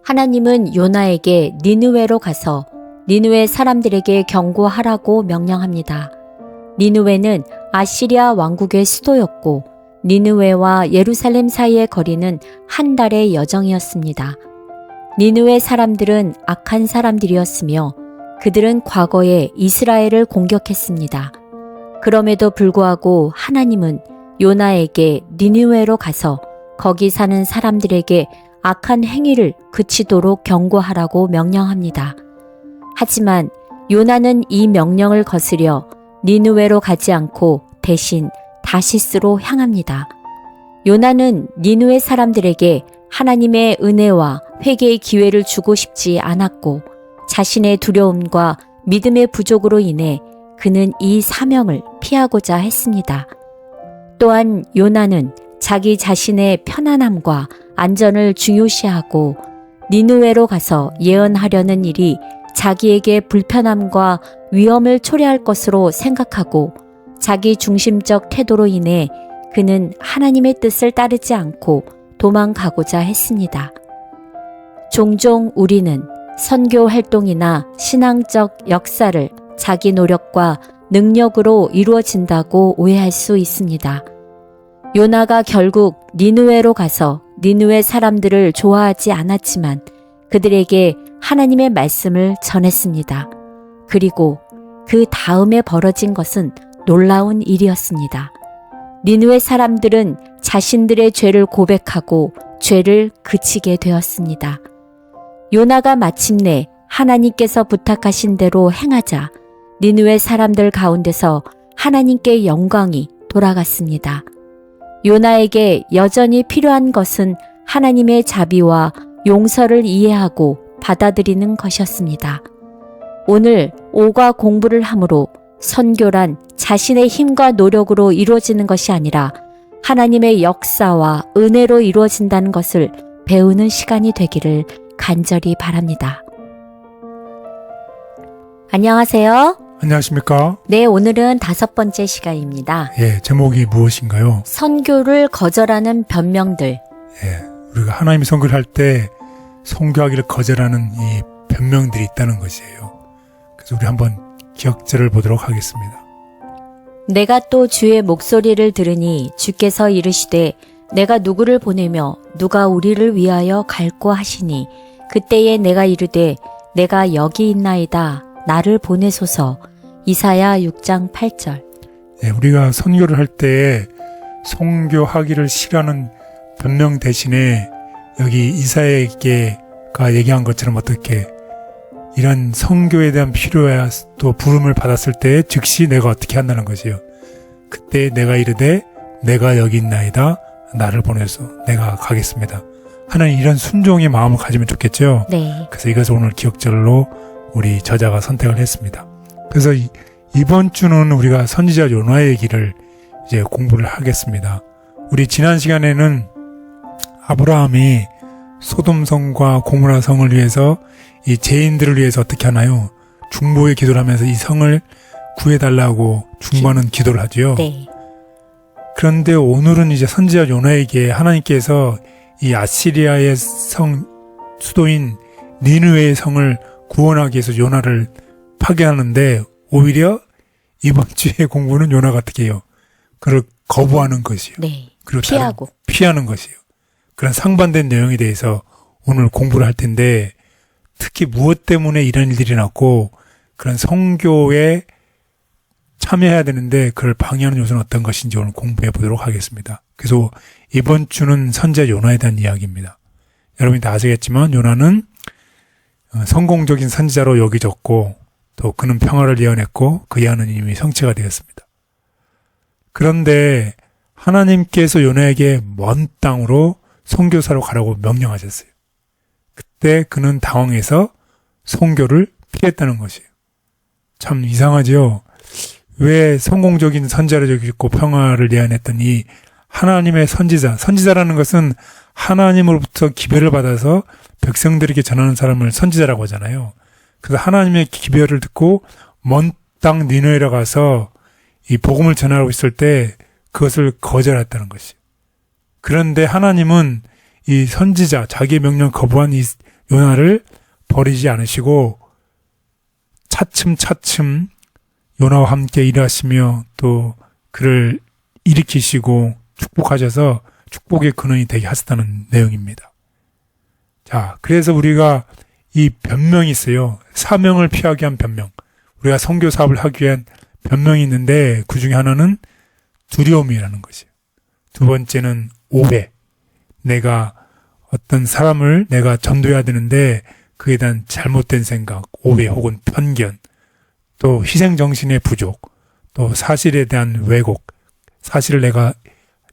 하나님은 요나에게 니느웨로 가서 니느웨 사람들에게 경고하라고 명령합니다. 니느웨는 아시리아 왕국의 수도였고 니느웨와 예루살렘 사이의 거리는 한 달의 여정이었습니다. 니느웨 사람들은 악한 사람들이었으며 그들은 과거에 이스라엘을 공격했습니다. 그럼에도 불구하고 하나님은 요나에게 니느웨로 가서 거기 사는 사람들에게 악한 행위를 그치도록 경고하라고 명령합니다. 하지만 요나는 이 명령을 거스려 니느웨로 가지 않고 대신 다시스로 향합니다. 요나는 니느웨 사람들에게 하나님의 은혜와 회개의 기회를 주고 싶지 않았고 자신의 두려움과 믿음의 부족으로 인해 그는 이 사명을 피하고자 했습니다. 또한 요나는 자기 자신의 편안함과 안전을 중요시하고 니느웨로 가서 예언하려는 일이 자기에게 불편함과 위험을 초래할 것으로 생각하고 자기 중심적 태도로 인해 그는 하나님의 뜻을 따르지 않고 도망가고자 했습니다. 종종 우리는 선교 활동이나 신앙적 역사를 자기 노력과 능력으로 이루어진다고 오해할 수 있습니다. 요나가 결국 니느웨로 가서 니느웨 사람들을 좋아하지 않았지만 그들에게 하나님의 말씀을 전했습니다. 그리고 그 다음에 벌어진 것은 놀라운 일이었습니다. 니느웨 사람들은 자신들의 죄를 고백하고 죄를 그치게 되었습니다. 요나가 마침내 하나님께서 부탁하신 대로 행하자 니느웨 사람들 가운데서 하나님께 영광이 돌아갔습니다. 요나에게 여전히 필요한 것은 하나님의 자비와 용서를 이해하고 받아들이는 것이었습니다. 오늘 오과 공부를 함으로 선교란 자신의 힘과 노력으로 이루어지는 것이 아니라 하나님의 역사와 은혜로 이루어진다는 것을 배우는 시간이 되기를 간절히 바랍니다. 안녕하세요. 안녕하십니까? 네, 오늘은 5번째 시간입니다. 예, 제목이 무엇인가요? 선교를 거절하는 변명들. 예, 우리가 하나님이 선교를 할 때 선교하기를 거절하는 이 변명들이 있다는 것이에요. 그래서 우리 한번 기억절을 보도록 하겠습니다. 내가 또 주의 목소리를 들으니 주께서 이르시되 내가 누구를 보내며 누가 우리를 위하여 갈고 하시니 그때에 내가 이르되 내가 여기 있나이다 나를 보내소서. 이사야 6장 8절. 예, 우리가 선교를 할 때 선교하기를 싫어하는 변명 대신에 여기 이사야에게가 얘기한 것처럼 어떻게 이런 선교에 대한 필요와 또 부름을 받았을 때 즉시 내가 어떻게 한다는 것이에요. 그때 내가 이르되 내가 여기 있나이다 나를 보내서 내가 가겠습니다 하는 이런 순종의 마음을 가지면 좋겠죠. 네. 그래서 이것을 오늘 기억절로 우리 저자가 선택을 했습니다. 그래서 이번 주는 우리가 선지자 요나의 얘기를 이제 공부를 하겠습니다. 우리 지난 시간에는 아브라함이 소돔성과 고모라 성을 위해서 이 죄인들을 위해서 어떻게 하나요? 중보의 기도를 하면서 이 성을 구해달라고 중보하는 기도를 하죠. 네. 그런데 오늘은 이제 선지자 요나에게 하나님께서 이 아시리아의 성 수도인 니느웨의 성을 구원하기 위해서 요나를 파괴하는데 오히려 이번 주의 공부는 요나가 어떻게 해요? 그걸 거부하는 것이요. 네. 그리고 피하고. 피하는 것이요. 그런 상반된 내용에 대해서 오늘 공부를 할 텐데 특히 무엇 때문에 이런 일들이 났고 그런 선교에 참여해야 되는데 그걸 방해하는 요소는 어떤 것인지 오늘 공부해 보도록 하겠습니다. 그래서 이번 주는 선지자 요나에 대한 이야기입니다. 여러분이 다 아시겠지만 요나는 성공적인 선지자로 여겨졌고 또 그는 평화를 예언했고 그 예언은 이미 성취가 되었습니다. 그런데 하나님께서 요나에게 먼 땅으로 선교사로 가라고 명령하셨어요. 그때 그는 당황해서 선교를 피했다는 것이에요. 참 이상하죠. 왜 성공적인 선지자로 여기고 평화를 예언했더니 하나님의 선지자라는 것은 하나님으로부터 기별을 받아서 백성들에게 전하는 사람을 선지자라고 하잖아요. 그래서 하나님의 기별을 듣고 먼 땅 니느웨로 가서 이 복음을 전하고 있을 때 그것을 거절했다는 것이에요. 그런데 하나님은 이 선지자, 자기의 명령 거부한 이 요나를 버리지 않으시고 차츰차츰 요나와 함께 일하시며 또 그를 일으키시고 축복하셔서 축복의 근원이 되게 하셨다는 내용입니다. 자, 그래서 우리가 이 변명이 있어요. 사명을 피하게 한 변명. 우리가 선교 사업을 하기 위한 변명이 있는데 그 중에 하나는 두려움이라는 것이에요. 두 번째는 오해. 내가 어떤 사람을 내가 전도해야 되는데 그에 대한 잘못된 생각, 오해 혹은 편견, 또 희생정신의 부족, 또 사실에 대한 왜곡, 사실을 내가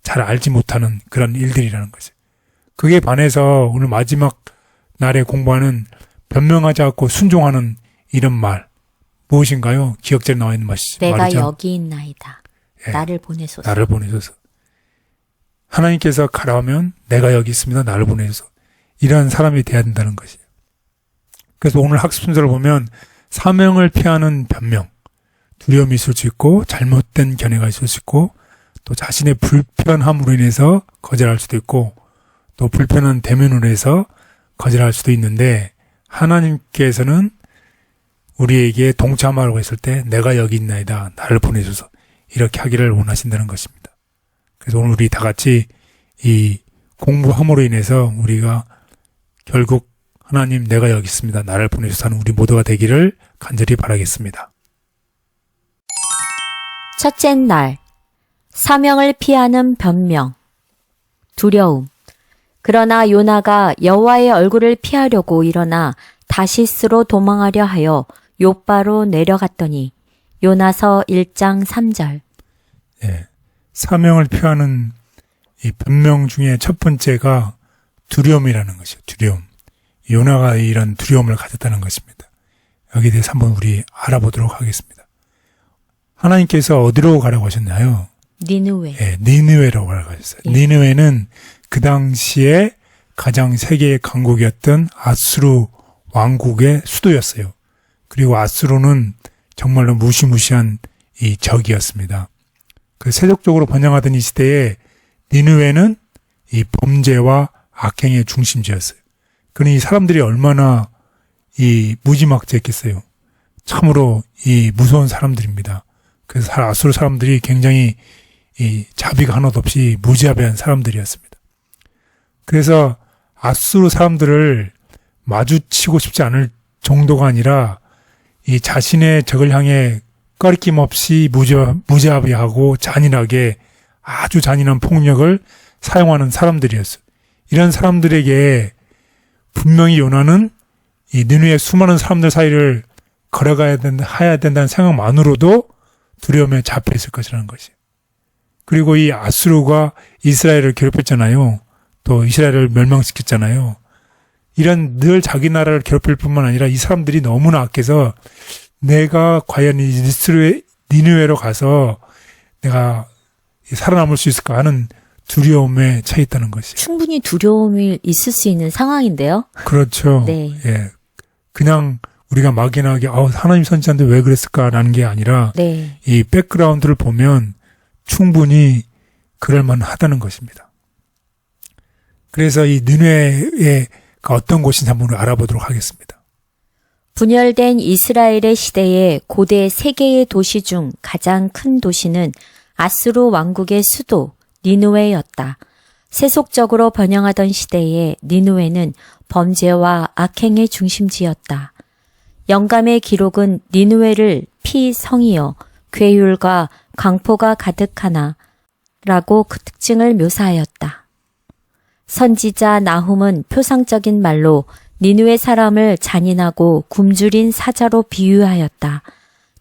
잘 알지 못하는 그런 일들이라는 것이에요. 그게 반해서 오늘 마지막 날에 공부하는 변명하지 않고 순종하는 이런 말 무엇인가요? 기억자에 나와 있는 내가 말이죠. 여기 있나이다. 예, 나를 보내소서. 나를 보내소서. 하나님께서 가라 하면 내가 여기 있습니다. 나를 보내소서. 이런 사람이 돼야 된다는 것이에요. 그래서 오늘 학습 순서를 보면 사명을 피하는 변명, 두려움이 있을 수 있고 잘못된 견해가 있을 수 있고 또 자신의 불편함으로 인해서 거절할 수도 있고 또 불편한 대면으로 해서 거절할 수도 있는데 하나님께서는 우리에게 동참하라고 했을 때 내가 여기 있나이다. 나를 보내소서. 이렇게 하기를 원하신다는 것입니다. 그래서 오늘 우리 다 같이 이 공부함으로 인해서 우리가 결국 하나님 내가 여기 있습니다. 나를 보내소서 하는 우리 모두가 되기를 간절히 바라겠습니다. 첫째 날, 사명을 피하는 변명, 두려움. 그러나 요나가 여호와의 얼굴을 피하려고 일어나 다시스로 도망하려 하여 욥바로 내려갔더니 요나서 1장 3절. 예, 사명을 피하는 이 변명 중에 첫 번째가 두려움이라는 것이죠. 두려움. 요나가 이런 두려움을 가졌다는 것입니다. 여기에 대해서 한번 우리 알아보도록 하겠습니다. 하나님께서 어디로 가라고 하셨나요? 니느웨. 예, 니느웨라고 가라고 하셨어요. 예. 니느웨는 그 당시에 가장 세계의 강국이었던 아수르 왕국의 수도였어요. 그리고 아수르는 정말로 무시무시한 이 적이었습니다. 그 세속적으로 번영하던 이 시대에 니느웨는 이 범죄와 악행의 중심지였어요. 그러니 이 사람들이 얼마나 이 무지막지했겠어요. 참으로 이 무서운 사람들입니다. 그래서 아수르 사람들이 굉장히 이 자비가 하나도 없이 무자비한 사람들이었습니다. 그래서 아수르 사람들을 마주치고 싶지 않을 정도가 아니라 이 자신의 적을 향해 꺼리낌 없이 무자비하고 잔인하게 아주 잔인한 폭력을 사용하는 사람들이었어요. 이런 사람들에게 분명히 요나는 이 니느웨의 수많은 사람들 사이를 걸어가야 해야 된다는 생각만으로도 두려움에 잡혀 있을 것이라는 것이에요. 그리고 이 아수르가 이스라엘을 괴롭혔잖아요. 또 이스라엘을 멸망시켰잖아요. 이런 늘 자기 나라를 괴롭힐 뿐만 아니라 이 사람들이 너무나 악해서 내가 과연 이 니느웨로 가서 내가 살아남을 수 있을까 하는 두려움에 처해 있다는 것이에요. 충분히 두려움이 있을 수 있는 상황인데요. 그렇죠. 네. 예. 그냥 우리가 막연하게 하나님 선지자인데 왜 그랬을까라는 게 아니라 네. 이 백그라운드를 보면 충분히 그럴 만하다는 것입니다. 그래서 이 니느웨가 어떤 곳인지 한번 알아보도록 하겠습니다. 분열된 이스라엘의 시대에 고대 세 개의 도시 중 가장 큰 도시는 아수르 왕국의 수도 니느웨였다. 세속적으로 번영하던 시대에 니느웨는 범죄와 악행의 중심지였다. 영감의 기록은 니느웨를 피성이여 괴율과 강포가 가득하나 라고 그 특징을 묘사하였다. 선지자 나훔은 표상적인 말로 니느웨 사람을 잔인하고 굶주린 사자로 비유하였다.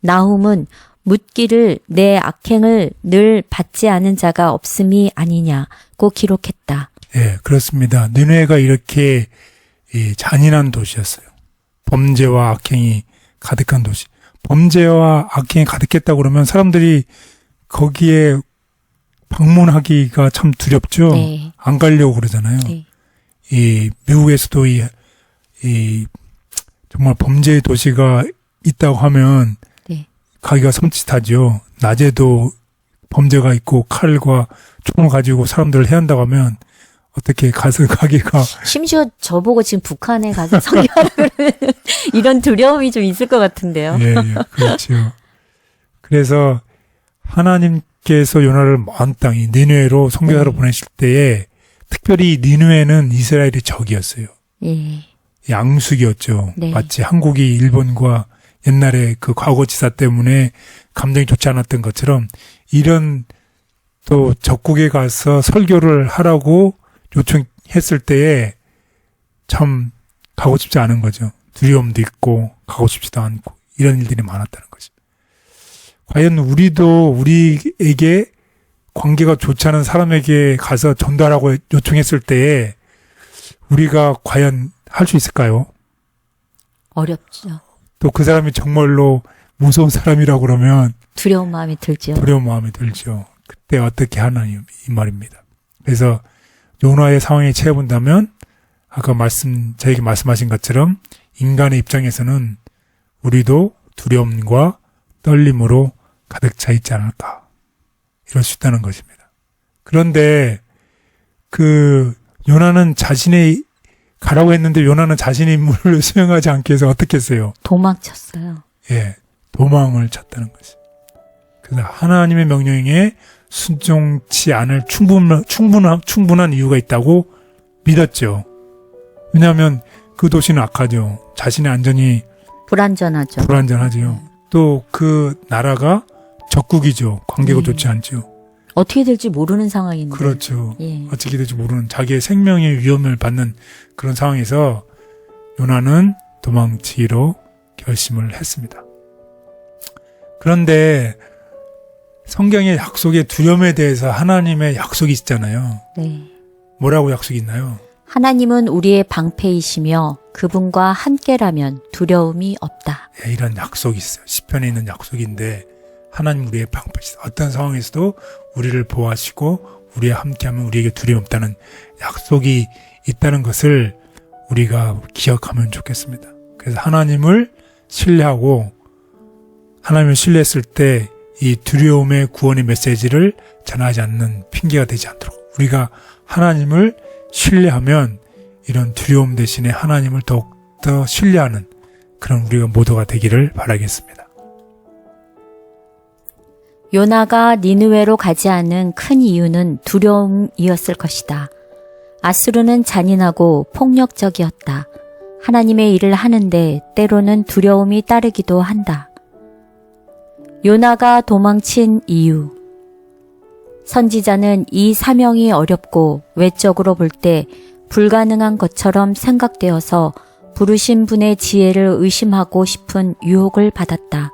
나훔은 묻기를 내 악행을 늘 받지 않은 자가 없음이 아니냐고 기록했다. 예, 그렇습니다. 니느웨가 이렇게 잔인한 도시였어요. 범죄와 악행이 가득한 도시. 범죄와 악행이 가득했다고 그러면 사람들이 거기에 방문하기가 참 두렵죠. 네. 안 가려고 그러잖아요. 네. 이 미국에서도 이 정말 범죄의 도시가 있다고 하면 네. 가기가 섬찟하죠. 낮에도 범죄가 있고 칼과 총을 가지고 사람들을 해한다고 하면 어떻게 가기가 심지어 저보고 지금 북한에 가서 선교하라 그러는 이런 두려움이 좀 있을 것 같은데요. 예, 그렇죠. 그래서 하나님께서 요나를 먼 땅, 이 니느웨로 선교사로 보내실 때에 특별히 니느웨는 이스라엘의 적이었어요. 예. 양숙이었죠. 네. 마치 한국이 일본과 옛날에 그 과거지사 때문에 감정이 좋지 않았던 것처럼 이런 또 적국에 가서 설교를 하라고 요청했을 때에 참 가고 싶지 않은 거죠. 두려움도 있고 가고 싶지도 않고 이런 일들이 많았다는 거죠. 과연 우리도 우리에게 관계가 좋지 않은 사람에게 가서 전달하고 요청했을 때에 우리가 과연 할 수 있을까요? 어렵죠. 또 그 사람이 정말로 무서운 사람이라고 그러면 두려운 마음이 들죠. 두려운 마음이 들죠. 그때 어떻게 하나요? 이 말입니다. 그래서 요나의 상황에 처해본다면 아까 저에게 말씀하신 것처럼 인간의 입장에서는 우리도 두려움과 떨림으로 가득 차 있지 않을까. 이럴 수 있다는 것입니다. 그런데 요나는 가라고 했는데 요나는 자신의 임무를 수행하지 않기 위해서 어떻게 했어요? 도망쳤어요. 예, 도망을 쳤다는 것이. 그래서 하나님의 명령에 순종치 않을 충분한 이유가 있다고 믿었죠. 왜냐하면 그 도시는 악하죠. 자신의 안전이 불안전하죠. 불안전하죠. 또 그 나라가 적국이죠. 관계가 좋지 않죠. 어떻게 될지 모르는 상황인데. 그렇죠. 예. 어떻게 될지 모르는 자기의 생명의 위험을 받는 그런 상황에서 요나는 도망치기로 결심을 했습니다. 그런데 성경의 약속의 두려움에 대해서 하나님의 약속이 있잖아요. 네. 뭐라고 약속이 있나요? 하나님은 우리의 방패이시며 그분과 함께라면 두려움이 없다. 예, 이런 약속이 있어요. 시편에 있는 약속인데 하나님 우리의 방패시다. 어떤 상황에서도 우리를 보호하시고 우리와 함께하면 우리에게 두려움 없다는 약속이 있다는 것을 우리가 기억하면 좋겠습니다. 그래서 하나님을 신뢰하고 하나님을 신뢰했을 때 이 두려움의 구원의 메시지를 전하지 않는 핑계가 되지 않도록 우리가 하나님을 신뢰하면 이런 두려움 대신에 하나님을 더욱더 신뢰하는 그런 우리가 모두가 되기를 바라겠습니다. 요나가 니느웨로 가지 않은 큰 이유는 두려움이었을 것이다. 아수르는 잔인하고 폭력적이었다. 하나님의 일을 하는데 때로는 두려움이 따르기도 한다. 요나가 도망친 이유. 선지자는 이 사명이 어렵고 외적으로 볼 때 불가능한 것처럼 생각되어서 부르신 분의 지혜를 의심하고 싶은 유혹을 받았다.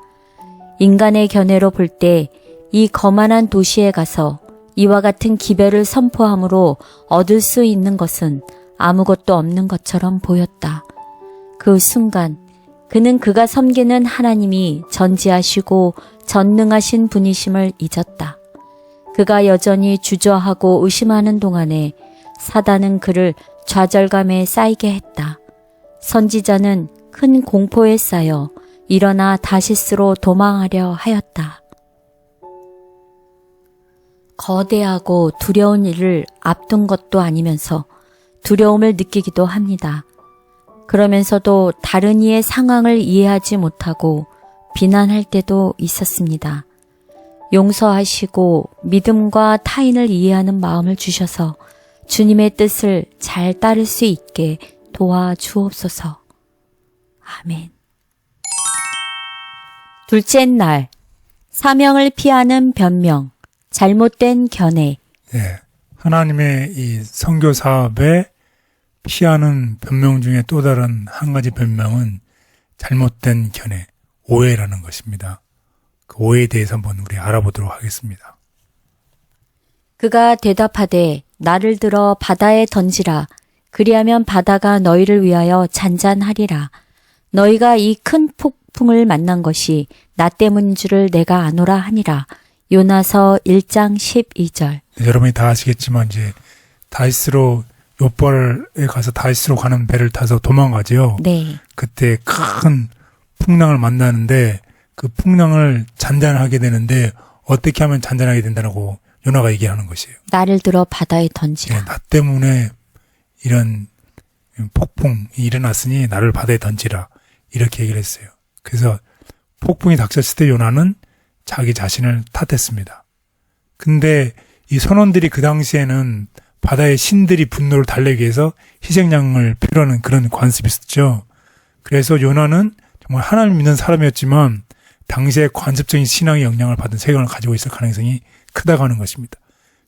인간의 견해로 볼 때 이 거만한 도시에 가서 이와 같은 기별을 선포함으로 얻을 수 있는 것은 아무것도 없는 것처럼 보였다. 그 순간 그는 그가 섬기는 하나님이 전지하시고 전능하신 분이심을 잊었다. 그가 여전히 주저하고 의심하는 동안에 사단은 그를 좌절감에 쌓이게 했다. 선지자는 큰 공포에 쌓여 일어나 다시스로 도망하려 하였다. 거대하고 두려운 일을 앞둔 것도 아니면서 두려움을 느끼기도 합니다. 그러면서도 다른 이의 상황을 이해하지 못하고 비난할 때도 있었습니다. 용서하시고 믿음과 타인을 이해하는 마음을 주셔서 주님의 뜻을 잘 따를 수 있게 도와주옵소서. 아멘. 둘째 날, 사명을 피하는 변명, 잘못된 견해. 예, 하나님의 이 선교 사업에 피하는 변명 중에 또 다른 한 가지 변명은 잘못된 견해, 오해라는 것입니다. 그 오해에 대해서 한번 우리 알아보도록 하겠습니다. 그가 대답하되 나를 들어 바다에 던지라. 그리하면 바다가 너희를 위하여 잔잔하리라. 너희가 이 큰 폭풍을 만난 것이 나 때문인 줄을 내가 아노라 하니라. 요나서 1장 12절. 네, 여러분이 다 아시겠지만 이제 다이스로 요벌에 가서 다이스로 가는 배를 타서 도망가죠. 네. 그때 큰 풍랑을 만나는데 그 풍랑을 잔잔하게 되는데 어떻게 하면 잔잔하게 된다고 요나가 얘기하는 것이에요. 나를 들어 바다에 던지라. 예, 나 때문에 이런 폭풍이 일어났으니 나를 바다에 던지라. 이렇게 얘기를 했어요. 그래서 폭풍이 닥쳤을 때 요나는 자기 자신을 탓했습니다. 근데 이 선원들이 그 당시에는 바다의 신들이 분노를 달래기 위해서 희생양을 필요하는 그런 관습이 있었죠. 그래서 요나는 정말 하나님 믿는 사람이었지만 당시에 관습적인 신앙의 영향을 받은 세상을 가지고 있을 가능성이 크다고 하는 것입니다.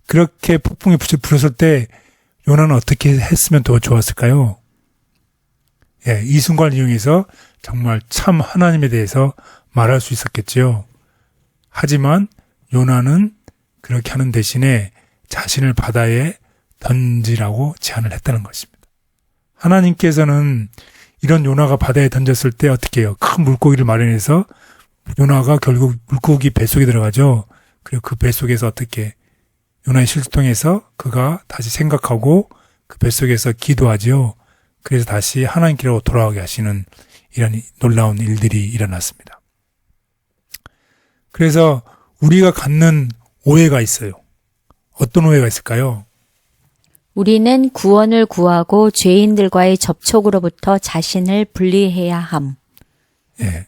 그렇게 폭풍이 불었을 때 요나는 어떻게 했으면 더 좋았을까요? 예, 이 순간을 이용해서 정말 참 하나님에 대해서 말할 수 있었겠죠. 하지만 요나는 그렇게 하는 대신에 자신을 바다에 던지라고 제안을 했다는 것입니다. 하나님께서는 이런 요나가 바다에 던졌을 때 어떻게 해요? 큰 물고기를 마련해서 요나가 결국 물고기 뱃속에 들어가죠. 그리고 그 뱃속에서 어떻게 요나의 실수 통해서 그가 다시 생각하고 그 뱃속에서 기도하죠. 그래서 다시 하나님께로 돌아가게 하시는 이런 놀라운 일들이 일어났습니다. 그래서 우리가 갖는 오해가 있어요. 어떤 오해가 있을까요? 우리는 구원을 구하고 죄인들과의 접촉으로부터 자신을 분리해야 함. 예.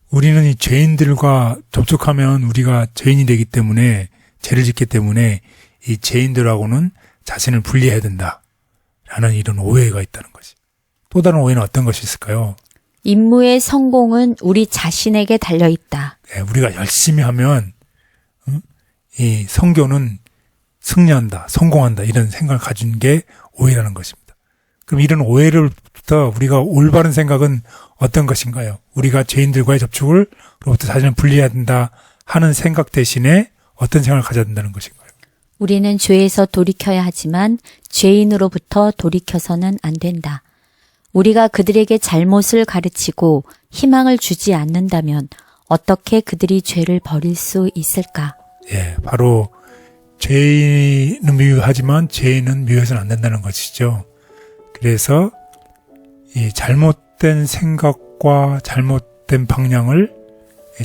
우리는 이 죄인들과 접촉하면 우리가 죄인이 되기 때문에 죄를 짓기 때문에 이 죄인들하고는 자신을 분리해야 된다라는 이런 오해가 있다는 것이. 또 다른 오해는 어떤 것이 있을까요? 임무의 성공은 우리 자신에게 달려있다. 예, 우리가 열심히 하면 이 성교는 승리한다, 성공한다 이런 생각을 가진 게 오해라는 것입니다. 그럼 이런 오해로부터 우리가 올바른 생각은 어떤 것인가요? 우리가 죄인들과의 접촉으로부터 자신을 분리해야 된다 하는 생각 대신에 어떤 생각을 가져야 된다는 것인가요? 우리는 죄에서 돌이켜야 하지만 죄인으로부터 돌이켜서는 안 된다. 우리가 그들에게 잘못을 가르치고 희망을 주지 않는다면 어떻게 그들이 죄를 버릴 수 있을까? 예, 바로 죄인은 미워하지만 죄인은 미워해서는 안 된다는 것이죠. 그래서 이 잘못된 생각과 잘못된 방향을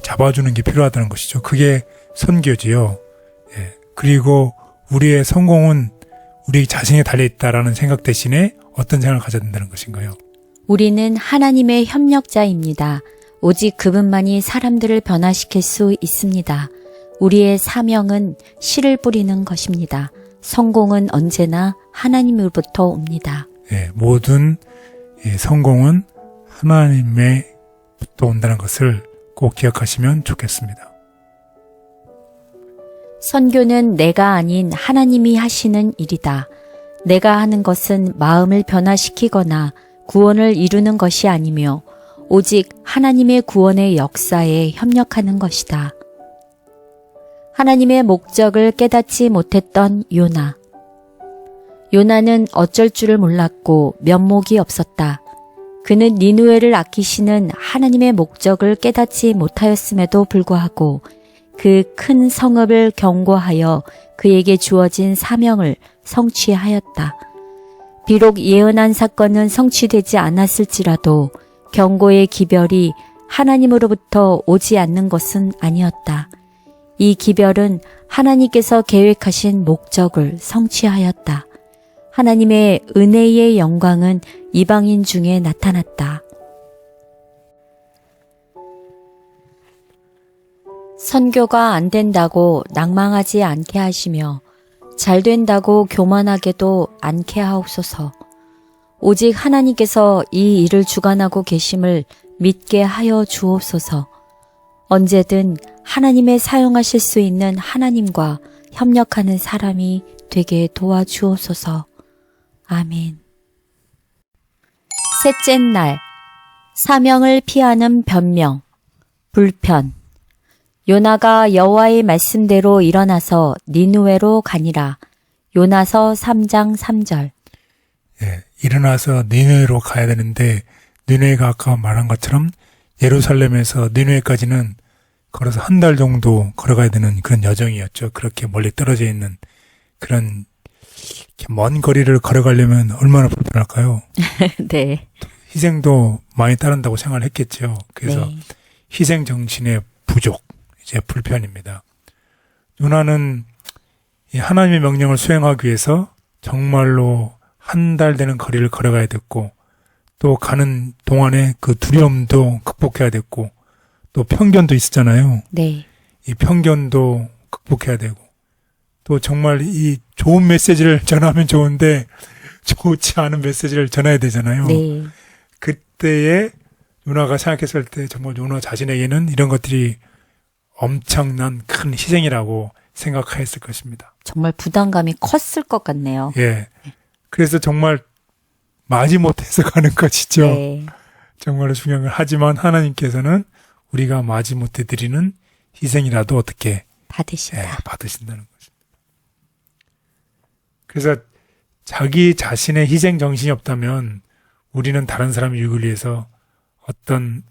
잡아주는 게 필요하다는 것이죠. 그게 선교지요. 예, 그리고 우리의 성공은 우리 자신에 달려있다라는 생각 대신에 어떤 생각을 가져야 된다는 것인가요? 우리는 하나님의 협력자입니다. 오직 그분만이 사람들을 변화시킬 수 있습니다. 우리의 사명은 씨를 뿌리는 것입니다. 성공은 언제나 하나님으로부터 옵니다. 예, 모든 성공은 하나님에부터 온다는 것을 꼭 기억하시면 좋겠습니다. 선교는 내가 아닌 하나님이 하시는 일이다. 내가 하는 것은 마음을 변화시키거나 구원을 이루는 것이 아니며 오직 하나님의 구원의 역사에 협력하는 것이다. 하나님의 목적을 깨닫지 못했던 요나. 요나는 어쩔 줄을 몰랐고 면목이 없었다. 그는 니느웨를 아끼시는 하나님의 목적을 깨닫지 못하였음에도 불구하고 그 큰 성읍을 경고하여 그에게 주어진 사명을 성취하였다. 비록 예언한 사건은 성취되지 않았을지라도 경고의 기별이 하나님으로부터 오지 않는 것은 아니었다. 이 기별은 하나님께서 계획하신 목적을 성취하였다. 하나님의 은혜의 영광은 이방인 중에 나타났다. 선교가 안 된다고 낭망하지 않게 하시며 잘 된다고 교만하게도 않게 하옵소서. 오직 하나님께서 이 일을 주관하고 계심을 믿게 하여 주옵소서. 언제든 하나님의 사용하실 수 있는 하나님과 협력하는 사람이 되게 도와주옵소서. 아멘. 셋째 날, 사명을 피하는 변명, 불편. 요나가 여호와의 말씀대로 일어나서 니느웨로 가니라. 요나서 3장 3절. 예, 일어나서 니느웨로 가야 되는데 니느웨가 아까 말한 것처럼 예루살렘에서 니느웨까지는 걸어서 한 달 정도 걸어가야 되는 그런 여정이었죠. 그렇게 멀리 떨어져 있는 그런 먼 거리를 걸어가려면 얼마나 불편할까요? 네. 희생도 많이 따른다고 생각을 했겠죠. 그래서 네. 희생 정신의 부족, 이제 불편입니다. 요나는 이 하나님의 명령을 수행하기 위해서 정말로 한 달 되는 거리를 걸어가야 됐고, 또 가는 동안에 그 두려움도 극복해야 됐고, 또 편견도 있었잖아요. 네. 이 편견도 극복해야 되고, 또 정말 이 좋은 메시지를 전하면 좋은데 좋지 않은 메시지를 전해야 되잖아요. 네. 그때에 요나가 생각했을 때 정말 요나 자신에게는 이런 것들이 엄청난 큰 희생이라고 생각했을 것입니다. 정말 부담감이 컸을 것 같네요. 예. 그래서 정말 마지못해서 가는 것이죠. 네. 정말로 중요한 건 하지만 하나님께서는 우리가 마지못해 드리는 희생이라도 어떻게 받으신다. 받으신다는 것입니다. 그래서 자기 자신의 희생 정신이 없다면 우리는 다른 사람의 유익을 위해서 어떤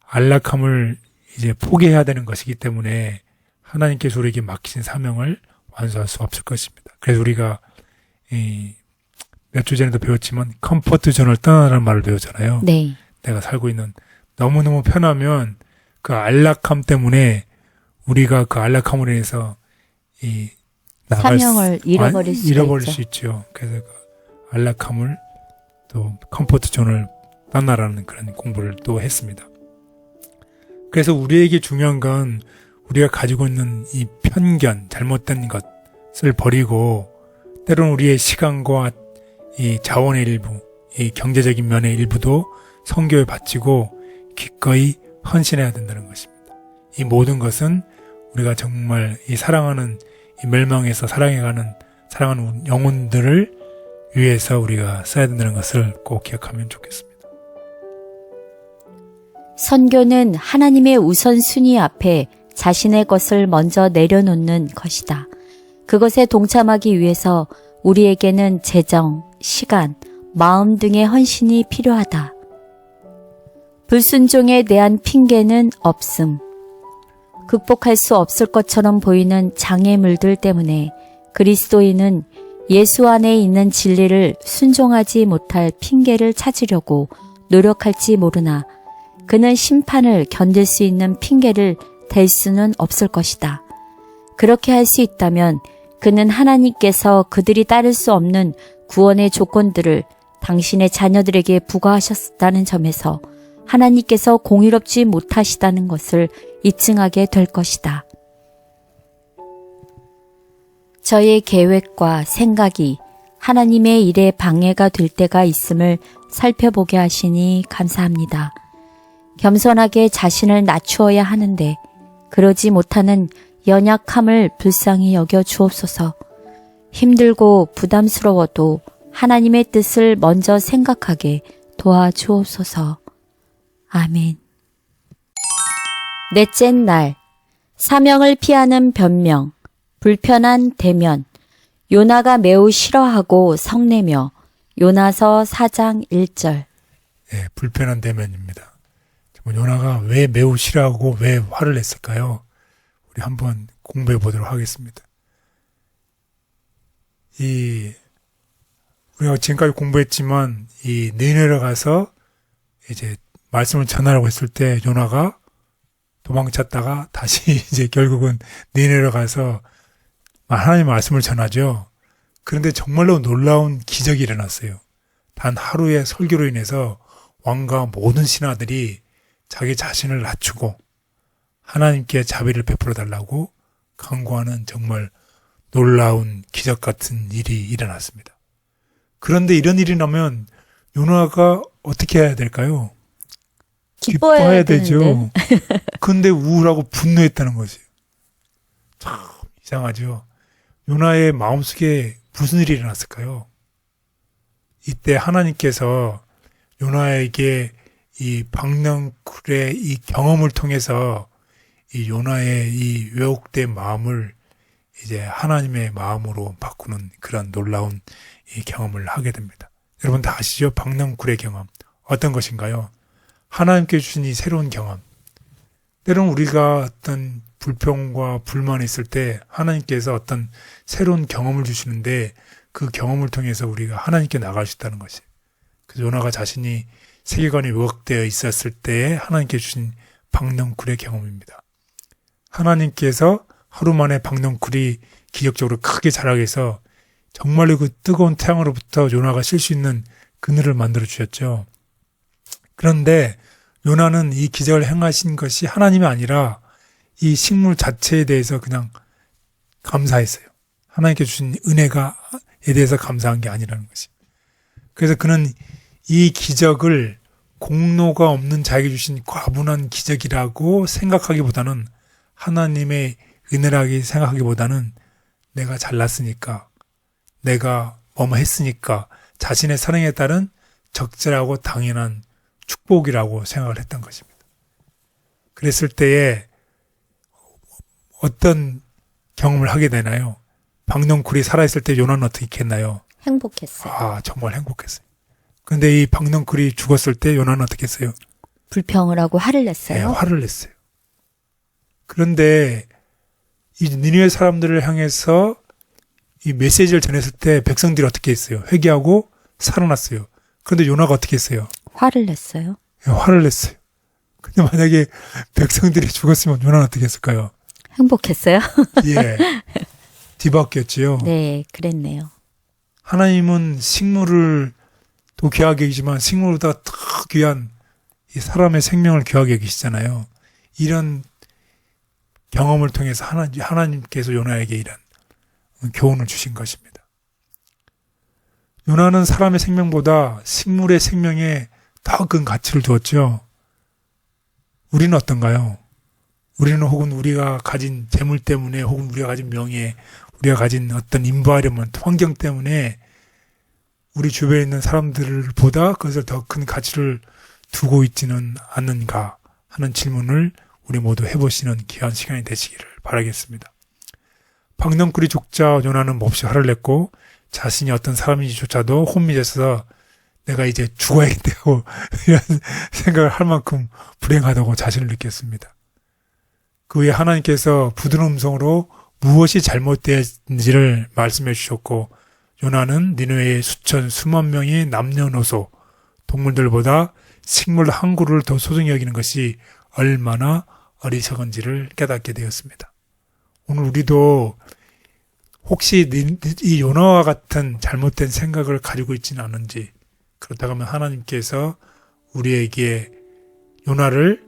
안락함을 이제 포기해야 되는 것이기 때문에 하나님께서 우리에게 맡기신 사명을 완수할 수 없을 것입니다. 그래서 우리가 몇 주 전에도 배웠지만 컴포트 존을 떠나라는 말을 배우잖아요. 네. 내가 살고 있는 너무너무 편하면 그 안락함 때문에 우리가 그 안락함으로 인해서 사명을 잃어버릴 수가 있죠. 수 있죠. 그래서 그 안락함을 또 컴포트 존을 떠나라는 그런 공부를 또 했습니다. 그래서 우리에게 중요한 건 우리가 가지고 있는 이 편견, 잘못된 것을 버리고 때로는 우리의 시간과 이 자원의 일부, 이 경제적인 면의 일부도 선교에 바치고 기꺼이 헌신해야 된다는 것입니다. 이 모든 것은 우리가 정말 이 사랑하는 이 멸망에서 사랑하는 영혼들을 위해서 우리가 써야 된다는 것을 꼭 기억하면 좋겠습니다. 선교는 하나님의 우선순위 앞에 자신의 것을 먼저 내려놓는 것이다. 그것에 동참하기 위해서 우리에게는 재정, 시간, 마음 등의 헌신이 필요하다. 불순종에 대한 핑계는 없음. 극복할 수 없을 것처럼 보이는 장애물들 때문에 그리스도인은 예수 안에 있는 진리를 순종하지 못할 핑계를 찾으려고 노력할지 모르나 그는 심판을 견딜 수 있는 핑계를 댈 수는 없을 것이다. 그렇게 할 수 있다면 그는 하나님께서 그들이 따를 수 없는 구원의 조건들을 당신의 자녀들에게 부과하셨다는 점에서 하나님께서 공의롭지 못하시다는 것을 입증하게 될 것이다. 저의 계획과 생각이 하나님의 일에 방해가 될 때가 있음을 살펴보게 하시니 감사합니다. 겸손하게 자신을 낮추어야 하는데 그러지 못하는 연약함을 불쌍히 여겨 주옵소서. 힘들고 부담스러워도 하나님의 뜻을 먼저 생각하게 도와주옵소서. 아멘. 넷째 날, 사명을 피하는 변명, 불편한 대면, 요나가 매우 싫어하고 성내며, 요나서 4장 1절. 예, 불편한 대면입니다. 요나가 왜 매우 싫어하고 왜 화를 냈을까요? 우리 한번 공부해 보도록 하겠습니다. 우리가 지금까지 공부했지만 니느웨에 가서 이제 말씀을 전하라고 했을 때 요나가 도망쳤다가 다시 이제 결국은 니느웨에 가서 하나님의 말씀을 전하죠. 그런데 정말로 놀라운 기적이 일어났어요. 단 하루의 설교로 인해서 왕과 모든 신하들이 자기 자신을 낮추고 하나님께 자비를 베풀어 달라고 간구하는 정말 놀라운 기적 같은 일이 일어났습니다. 그런데 이런 일이 나면 요나가 어떻게 해야 될까요? 기뻐해야 되죠. 그런데 우울하고 분노했다는 거지. 참 이상하죠. 요나의 마음속에 무슨 일이 일어났을까요? 이때 하나님께서 요나에게 이 박넝쿨의 이 경험을 통해서 이 요나의 이 왜곡된 마음을 이제 하나님의 마음으로 바꾸는 그런 놀라운 이 경험을 하게 됩니다. 여러분 다 아시죠? 박넝쿨의 경험. 어떤 것인가요? 하나님께 주신 이 새로운 경험. 때로는 우리가 어떤 불평과 불만이 있을 때 하나님께서 어떤 새로운 경험을 주시는데 그 경험을 통해서 우리가 하나님께 나갈 수 있다는 것이에요. 그래서 요나가 자신이 세계관이 왜곡되어 있었을 때에 하나님께 주신 박넝쿨의 경험입니다. 하나님께서 하루 만에 박넝쿨이 기적적으로 크게 자라게 해서 정말로 그 뜨거운 태양으로부터 요나가 쉴 수 있는 그늘을 만들어 주셨죠. 그런데 요나는 이 기적을 행하신 것이 하나님이 아니라 이 식물 자체에 대해서 그냥 감사했어요. 하나님께 주신 은혜가에 대해서 감사한 게 아니라는 것이. 그래서 그는 이 기적을 공로가 없는 자에게 주신 과분한 기적이라고 생각하기보다는 하나님의 은혜라고 생각하기보다는 내가 잘났으니까, 내가 뭐뭐 했으니까 자신의 사랑에 따른 적절하고 당연한 축복이라고 생각을 했던 것입니다. 그랬을 때에 어떤 경험을 하게 되나요? 박넝쿨이 살아있을 때 요나는 어떻게 했나요? 행복했어요. 정말 행복했어요. 근데 이 박넝쿨이 죽었을 때 요나는 어떻게 했어요? 불평을 하고 화를 냈어요. 네, 화를 냈어요. 그런데 이 니느웨 사람들을 향해서 이 메시지를 전했을 때 백성들이 어떻게 했어요? 회개하고 살아났어요. 그런데 요나가 어떻게 했어요? 화를 냈어요. 네, 화를 냈어요. 근데 만약에 백성들이 죽었으면 요나는 어떻게 했을까요? 행복했어요. 예, 뒤바뀌었지요. 네, 그랬네요. 하나님은 식물을 또 귀하게 여기지만 식물보다 더 귀한 이 사람의 생명을 귀하게 여기시잖아요. 이런 경험을 통해서 하나님께서 요나에게 이런 교훈을 주신 것입니다. 요나는 사람의 생명보다 식물의 생명에 더 큰 가치를 두었죠. 우리는 어떤가요? 우리는 혹은 우리가 가진 재물 때문에, 혹은 우리가 가진 명예, 우리가 가진 어떤 인바이러먼트, 환경 때문에 우리 주변에 있는 사람들보다 그것을 더 큰 가치를 두고 있지는 않는가 하는 질문을 우리 모두 해보시는 귀한 시간이 되시기를 바라겠습니다. 박넝쿨이 죽자 요나는 몹시 화를 냈고 자신이 어떤 사람인지조차도 혼미해서 내가 이제 죽어야겠다고 이런 생각을 할 만큼 불행하다고 자신을 느꼈습니다. 그 후에 하나님께서 부드러운 음성으로 무엇이 잘못되었는지를 말씀해 주셨고 요나는 니느웨의 수만 명의 남녀노소, 동물들보다 식물 한 그루를 더 소중히 여기는 것이 얼마나 어리석은지를 깨닫게 되었습니다. 오늘 우리도 혹시 이 요나와 같은 잘못된 생각을 가지고 있지는 않은지, 그렇다고 하면 하나님께서 우리에게 요나를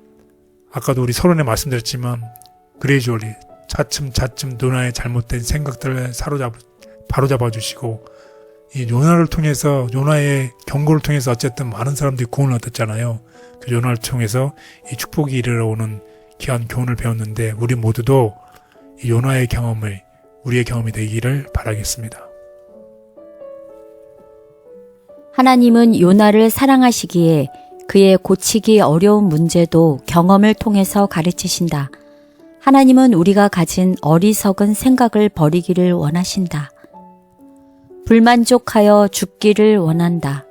아까도 우리 서론에 말씀드렸지만 그레이주얼리 차츰 요나의 잘못된 생각들을 바로잡아 주시고 이 요나를 통해서, 요나의 경고를 통해서 어쨌든 많은 사람들이 구원을 얻었잖아요. 그 요나를 통해서 이 축복이 이르러오는 귀한 교훈을 배웠는데 우리 모두도 이 요나의 경험을 우리의 경험이 되기를 바라겠습니다. 하나님은 요나를 사랑하시기에 그의 고치기 어려운 문제도 경험을 통해서 가르치신다. 하나님은 우리가 가진 어리석은 생각을 버리기를 원하신다. 불만족하여 죽기를 원한다.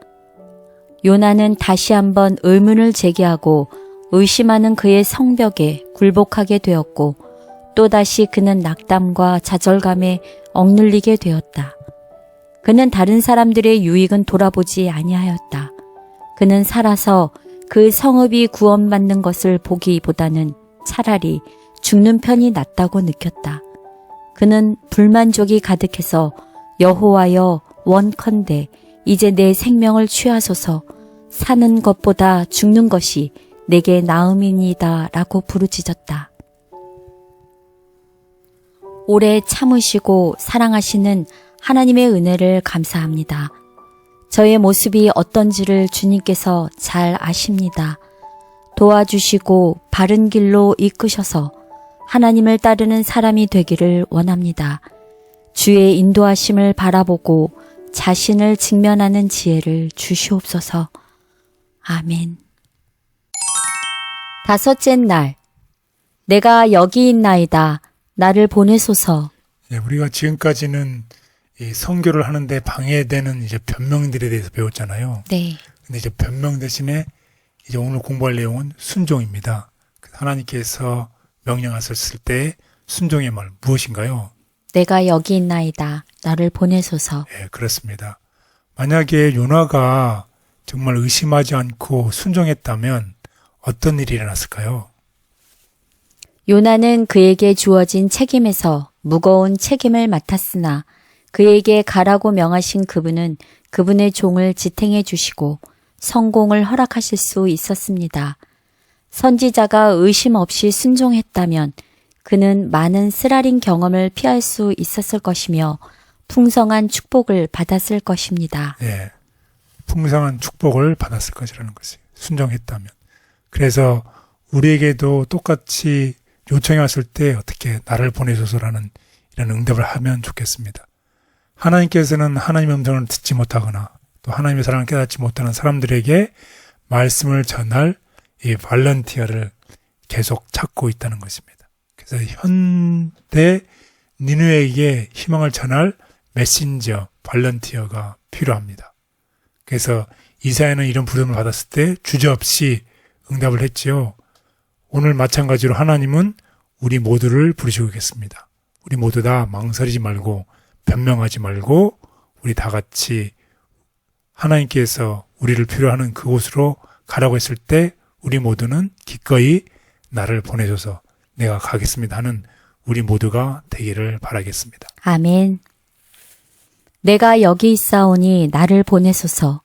요나는 다시 한번 의문을 제기하고 의심하는 그의 성벽에 굴복하게 되었고 또다시 그는 낙담과 좌절감에 억눌리게 되었다. 그는 다른 사람들의 유익은 돌아보지 아니하였다. 그는 살아서 그 성읍이 구원받는 것을 보기보다는 차라리 죽는 편이 낫다고 느꼈다. 그는 불만족이 가득해서 여호와여 원컨대 이제 내 생명을 취하소서, 사는 것보다 죽는 것이 내게 나음이니이다 라고 부르짖었다. 오래 참으시고 사랑하시는 하나님의 은혜를 감사합니다. 저의 모습이 어떤지를 주님께서 잘 아십니다. 도와주시고 바른 길로 이끄셔서 하나님을 따르는 사람이 되기를 원합니다. 주의 인도하심을 바라보고 자신을 직면하는 지혜를 주시옵소서. 아멘. 다섯째 날, 내가 여기 있나이다. 나를 보내소서. 우리가 지금까지는 이 선교를 하는데 방해되는 이제 변명들에 대해서 배웠잖아요. 네. 근데 이제 변명 대신에 이제 오늘 공부할 내용은 순종입니다. 하나님께서 명령하셨을 때 순종의 말 무엇인가요? 내가 여기 있나이다. 나를 보내소서. 네, 그렇습니다. 만약에 요나가 정말 의심하지 않고 순종했다면 어떤 일이 일어났을까요? 요나는 그에게 주어진 책임에서 무거운 책임을 맡았으나 그에게 가라고 명하신 그분은 그분의 종을 지탱해 주시고 성공을 허락하실 수 있었습니다. 선지자가 의심 없이 순종했다면 그는 많은 쓰라린 경험을 피할 수 있었을 것이며 풍성한 축복을 받았을 것입니다. 예, 풍성한 축복을 받았을 것이라는 것이 순종했다면. 그래서 우리에게도 똑같이 요청이 왔을 때 어떻게 나를 보내소서라는 이런 응답을 하면 좋겠습니다. 하나님께서는 하나님의 음성을 듣지 못하거나 또 하나님의 사랑을 깨닫지 못하는 사람들에게 말씀을 전할 이 발런티어를 계속 찾고 있다는 것입니다. 그래서 현대 니느웨에게 희망을 전할 메신저, 발런티어가 필요합니다. 그래서 이사야는 이런 부름을 받았을 때 주저없이 응답을 했지요. 오늘 마찬가지로 하나님은 우리 모두를 부르시고 계십니다. 우리 모두 다 망설이지 말고 변명하지 말고 우리 다 같이 하나님께서 우리를 필요하는 그곳으로 가라고 했을 때 우리 모두는 기꺼이 나를 보내줘서 내가 가겠습니다 하는 우리 모두가 되기를 바라겠습니다. 아멘. 내가 여기 있사오니 나를 보내소서.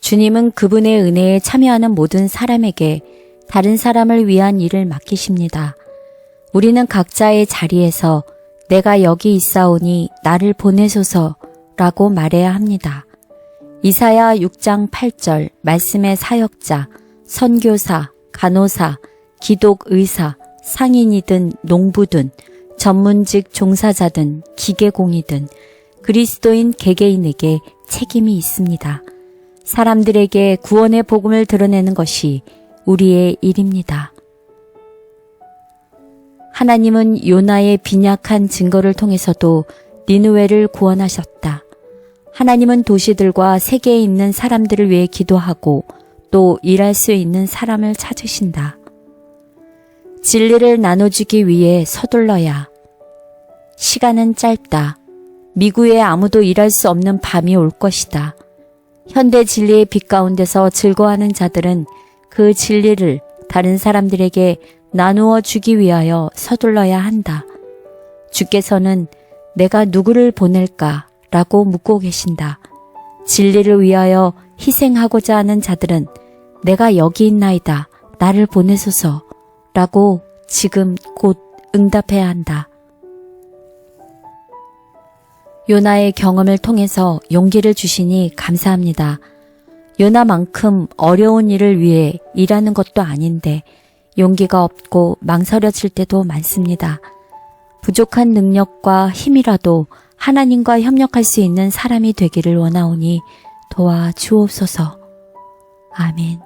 주님은 그분의 은혜에 참여하는 모든 사람에게 다른 사람을 위한 일을 맡기십니다. 우리는 각자의 자리에서 내가 여기 있사오니 나를 보내소서라고 말해야 합니다. 이사야 6장 8절 말씀의 사역자, 선교사, 간호사, 기독의사, 상인이든 농부든 전문직 종사자든 기계공이든 그리스도인 개개인에게 책임이 있습니다. 사람들에게 구원의 복음을 드러내는 것이 우리의 일입니다. 하나님은 요나의 빈약한 증거를 통해서도 니느웨를 구원하셨다. 하나님은 도시들과 세계에 있는 사람들을 위해 기도하고 또 일할 수 있는 사람을 찾으신다. 진리를 나눠주기 위해 서둘러야. 시간은 짧다. 미구에 아무도 일할 수 없는 밤이 올 것이다. 현대 진리의 빛 가운데서 즐거워하는 자들은 그 진리를 다른 사람들에게 나누어 주기 위하여 서둘러야 한다. 주께서는 내가 누구를 보낼까? 라고 묻고 계신다. 진리를 위하여 희생하고자 하는 자들은 내가 여기 있나이다. 나를 보내소서. 라고 지금 곧 응답해야 한다. 요나의 경험을 통해서 용기를 주시니 감사합니다. 요나만큼 어려운 일을 위해 일하는 것도 아닌데 용기가 없고 망설여질 때도 많습니다. 부족한 능력과 힘이라도 하나님과 협력할 수 있는 사람이 되기를 원하오니 도와 주옵소서. 아멘.